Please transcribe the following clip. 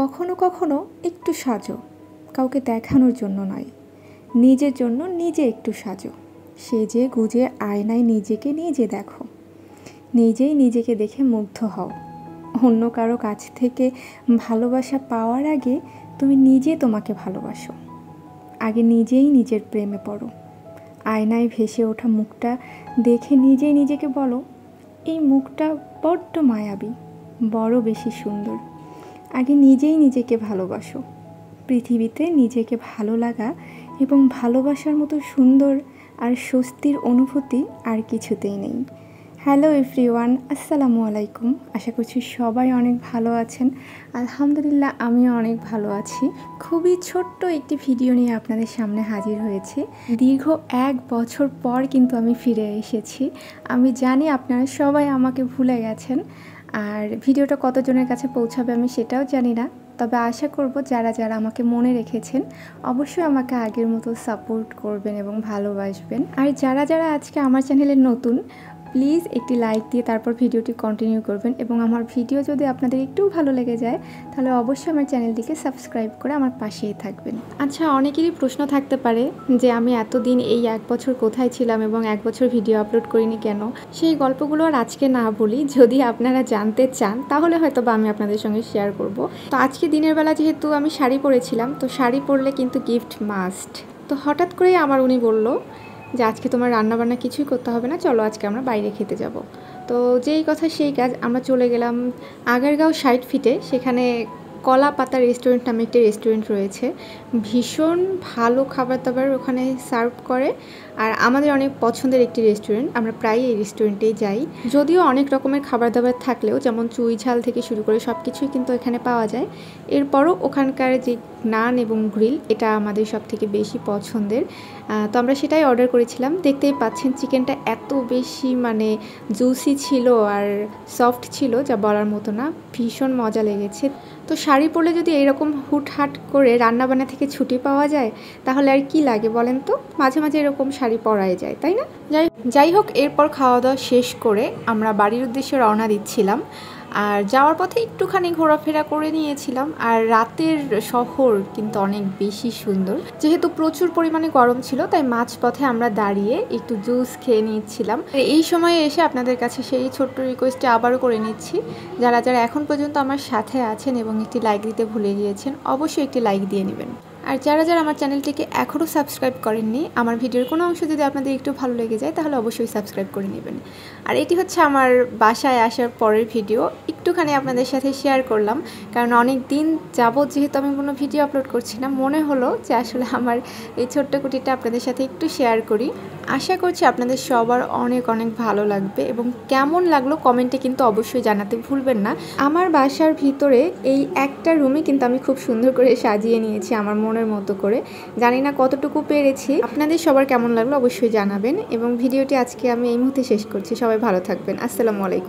কখনো কখনো একটু সাজো, কাউকে দেখানোর জন্য নয়, নিজের জন্য নিজে একটু সাজো। সেজে গুজে আয়নায় নিজেকে নিজে দেখো, নিজেই নিজেকে দেখে মুগ্ধ হও। অন্য কারো কাছ থেকে ভালোবাসা পাওয়ার আগে তুমি নিজে তোমাকে ভালোবাসো। আগে নিজেই নিজের প্রেমে পড়ো। আয়নায় ভেসে ওঠা মুখটা দেখে নিজেই নিজেকে বলো, এই মুখটা বড্ড মায়াবী, বড় বেশি সুন্দর। আগে নিজেই নিজেকে ভালোবাসো। পৃথিবীতে নিজেকে ভালো লাগা এবং ভালোবাসার মতো সুন্দর আর স্বস্তির অনুভূতি আর কিছুতেই নেই। হ্যালো এভরিওয়ান, আসসালামু আলাইকুম। আশা করছি সবাই অনেক ভালো আছেন। আলহামদুলিল্লাহ, আমিও অনেক ভালো আছি। খুবই ছোট্ট একটি ভিডিও নিয়ে আপনাদের সামনে হাজির হয়েছি। দীর্ঘ 1 বছর পর কিন্তু আমি ফিরে এসেছি। আমি জানি আপনারা সবাই আমাকে ভুলে গেছেন, আর ভিডিওটা কতজনের কাছে পৌঁছাবে আমি সেটাও জানি না। তবে আশা করব যারা যারা আমাকে মনে রেখেছেন অবশ্যই আমাকে আগের মতো সাপোর্ট করবেন এবং ভালোবাসবেন। আর যারা যারা আজকে আমার চ্যানেলে নতুন, প্লিজ একটি লাইক দিয়ে তারপর ভিডিওটি কন্টিনিউ করবেন। এবং আমার ভিডিও যদি আপনাদের একটু ভালো লেগে যায় তাহলে অবশ্যই আমার চ্যানেলটিকে সাবস্ক্রাইব করে আমার পাশেই থাকবেন। আচ্ছা, অনেকেরই প্রশ্ন থাকতে পারে যে আমি এতদিন এই 1 বছর কোথায় ছিলাম এবং 1 বছর ভিডিও আপলোড করিনি কেন। সেই গল্পগুলো আর আজকে না বলি, যদি আপনারা জানতে চান তাহলে হয়তো বা আমি আপনাদের সঙ্গে শেয়ার করব। তো আজকে দিনের বেলা যেহেতু আমি শাড়ি পরেছিলাম, তো শাড়ি পরলে কিন্তু গিফট মাস্ট। তো হঠাৎ করেই আমার উনি বলল যে আজকে তোমার রান্নাবান্না কিছুই করতে হবে না, চলো আজকে আমরা বাইরে খেতে যাব। তো যেই কথা সেই কাজ, আমরা চলে গেলাম আগারগাঁও 60 ফিটে। সেখানে কলা পাতা রেস্টুরেন্ট নামে একটি রেস্টুরেন্ট রয়েছে। ভীষণ ভালো খাবার দাবার ওখানে সার্ভ করে, আর আমাদের অনেক পছন্দের একটি রেস্টুরেন্ট। আমরা প্রায়ই এই রেস্টুরেন্টেই যাই। যদিও অনেক রকমের খাবার দাবার থাকলেও, যেমন চুই ঝাল থেকে শুরু করে সব কিছুই কিন্তু এখানে পাওয়া যায়। এরপরও ওখানকার যে নান এবং গ্রিল, এটা আমাদের সব থেকে বেশি পছন্দের। তো আমরা সেটাই অর্ডার করেছিলাম। দেখতেই পাচ্ছেন চিকেনটা এত বেশি জুসি ছিল আর সফট ছিল যা বলার মতো না। ভীষণ মজা লেগেছে। তো শাড়ি পরলে যদি এরকম হুটহাট করে রান্নাবান্না থেকে ছুটি পাওয়া যায় তাহলে আর কি লাগে বলেন তো। মাঝে মাঝে এরকম শাড়ি পরাই যায়, তাই না? যাই হোক, এরপর খাওয়া দাওয়া শেষ করে আমরা বাড়ির উদ্দেশ্যে রওনা দিচ্ছিলাম। আর যাওয়ার পথে একটুখানি ঘোরাফেরা করে নিয়েছিলাম। আর রাতের শহর কিন্তু অনেক বেশি সুন্দর। যেহেতু প্রচুর পরিমাণে গরম ছিল, তাই মাঝপথে আমরা দাঁড়িয়ে একটু জুস খেয়ে নিচ্ছিলাম। এই সময়ে এসে আপনাদের কাছে সেই ছোট্ট রিকোয়েস্টটা আবারও করে নিচ্ছি, যারা যারা এখন পর্যন্ত আমার সাথে আছেন এবং একটি লাইক দিতে ভুলে গিয়েছেন, অবশ্যই একটি লাইক দিয়ে নেবেন। আর যারা যারা আমার চ্যানেলটিকে এখনও সাবস্ক্রাইব করেননি, আমার ভিডিওর কোনো অংশ যদি আপনাদের একটু ভালো লেগে যায় তাহলে অবশ্যই সাবস্ক্রাইব করে নেবেন। আর এটি হচ্ছে আমার বাসায় আসার পরের ভিডিও। একটুখানি আপনাদের সাথে শেয়ার করলাম, কারণ অনেক দিন যাবৎ যেহেতু আমি কোনো ভিডিও আপলোড করছি না, মনে হলো যে আসলে আমার এই ছোট্ট কুটিটা আপনাদের সাথে একটু শেয়ার করি। আশা করছি আপনাদের সবার অনেক অনেক ভালো লাগবে, এবং কেমন লাগলো কমেন্টে কিন্তু অবশ্যই জানাতে ভুলবেন না। আমার বাসার ভিতরে এই একটা রুমে কিন্তু আমি খুব সুন্দর করে সাজিয়ে নিয়েছি আমার মনের মতো করে। জানি না কতটুকু পেরেছি, আপনাদের সবার কেমন লাগলো অবশ্যই জানাবেন। এবং ভিডিওটি আজকে আমি এই মুহূর্তে শেষ করছি। সবাই ভালো থাকবেন। আসসালামু আলাইকুম।